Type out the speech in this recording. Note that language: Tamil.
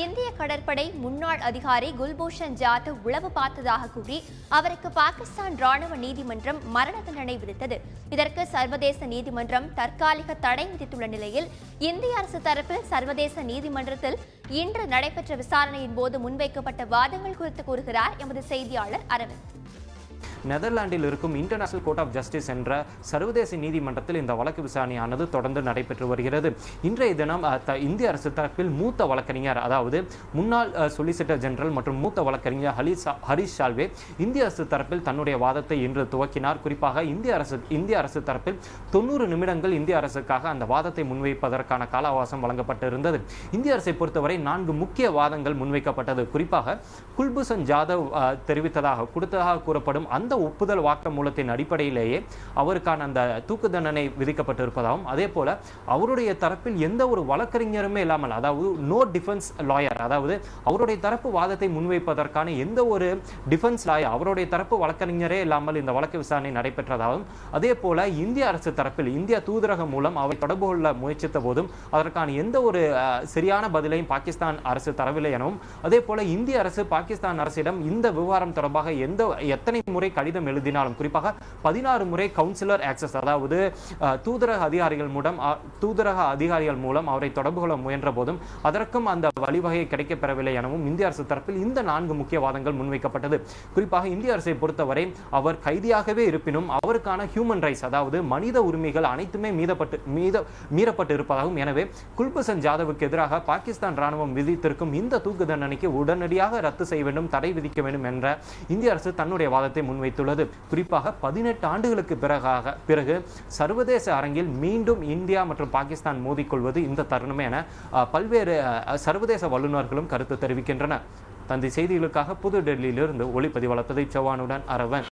இந்திய கடற்படை முன்னாள் அதிகாரி குல்பூஷன் ஜாதவ் உளவு பார்த்ததாக கூறி அவருக்கு பாகிஸ்தான் ராணுவ நீதிமன்றம் மரண தண்டனை விதித்தது. இதற்கு சர்வதேச நீதிமன்றம் தற்காலிக தடை விதித்துள்ள நிலையில் இந்திய அரசு தரப்பில் சர்வதேச நீதிமன்றத்தில் இன்று நடைபெற்ற விசாரணையின் போது முன்வைக்கப்பட்ட வாதங்கள் குறித்து கூறுகிறார் எமது செய்தியாளர் அரவிந்த். நெதர்லாந்தில் இருக்கும் இன்டர்நேஷனல் கோர்ட் ஆஃப் ஜஸ்டிஸ் என்ற சர்வதேச நீதிமன்றத்தில் இந்த வழக்கு விசாரணையானது தொடர்ந்து நடைபெற்று வருகிறது. இன்றைய தினம் இந்திய அரசு தரப்பில் மூத்த வழக்கறிஞர், அதாவது முன்னாள் சொலிசிட்டர் ஜெனரல் மற்றும் மூத்த வழக்கறிஞர் ஹரிஷ் சால்வே இந்திய அரசு தரப்பில் தன்னுடைய வாதத்தை இன்று துவக்கினார். குறிப்பாக இந்திய அரசு தரப்பில் 90 நிமிடங்கள் இந்திய அரசுக்காக அந்த வாதத்தை முன்வைப்பதற்கான கால அவகாசம் வழங்கப்பட்டிருந்தது. இந்திய அரசை பொறுத்தவரை 4 முக்கிய வாதங்கள் முன்வைக்கப்பட்டது. குறிப்பாக குல்பூஷன் ஜாதவ் கொடுத்ததாக கூறப்படும் அந்த ஒப்புதல் வாக்குமூலத்தின் அடிப்படையிலேயே அவருக்கான அந்த தூக்கு தண்டனை விதிக்கப்பட்டிருப்பதாகவும், அதே போல அவருடைய தரப்பில் எந்த ஒரு வழக்கறிஞருமே இல்லாமல், அதாவது நோ டிஃபென்ஸ் லாயர், அதாவது அவருடைய தரப்பு வாதத்தை முன்வைப்பதற்கான எந்த ஒரு டிஃபென்ஸ் லாயர், அவருடைய தரப்பு வழக்கறிஞரே இல்லாமல் இந்த வழக்கு விசாரணை நடைபெற்றதாகவும், அதே போல இந்திய அரசு தரப்பில் இந்திய தூதரகம் மூலம் அவை தொடர்பு கொள்ள முயற்சித்த போதும் அதற்கான எந்த ஒரு சரியான பதிலையும் பாகிஸ்தான் அரசு தரவில்லை எனவும், அதே போல இந்திய அரசு பாகிஸ்தான் அரசிடம் இந்த விவகாரம் தொடர்பாக எத்தனை முறை கடிதம் எழுதினாலும், குறிப்பாக 16 முறை கவுன்சிலர் ஆக்சஸ், அதாவது தூதரக அதிகாரிகள் மூலம் அவரை தொடர்பு கொள்ள முயன்ற போதும் அதற்கும் அந்த வழிவகை கிடைக்கப்பெறவில்லை எனவும் இந்திய அரசு தரப்பில் இந்த 4 முக்கிய வாதங்கள் முன்வைக்கப்பட்டது. குறிப்பாக இந்திய அரசை பொறுத்தவரை அவர் கைதியாகவே இருப்பினும் அவருக்கான ஹியூமன் ரைட்ஸ், அதாவது மனித உரிமைகள் அனைத்துமே மீறப்பட்டு இருப்பதாகவும், எனவே குல்பூஷன் ஜாதவுக்கு எதிராக பாகிஸ்தான் ராணுவம் விதித்திருக்கும் இந்த தூக்கு தண்டனைக்கு உடனடியாக ரத்து செய்ய வேண்டும், தடை விதிக்க வேண்டும் என்ற இந்திய அரசு தன்னுடைய வாதத்தை முன்வைத்துள்ளது. குறிப்பாக 18 ஆண்டுகளுக்கு பிறகு சர்வதேச அரங்கில் மீண்டும் இந்தியா மற்றும் பாகிஸ்தான் மோதிக்கொள்வது இந்த தருணமே என பல்வேறு சர்வதேச வல்லுநர்களும் கருத்து தெரிவிக்கின்றனர். தந்தை செய்திகளுக்காக புது டெல்லியிலிருந்து ஒளிப்பதிவாளர் பிரதீப் சவானுடன் அரவன்.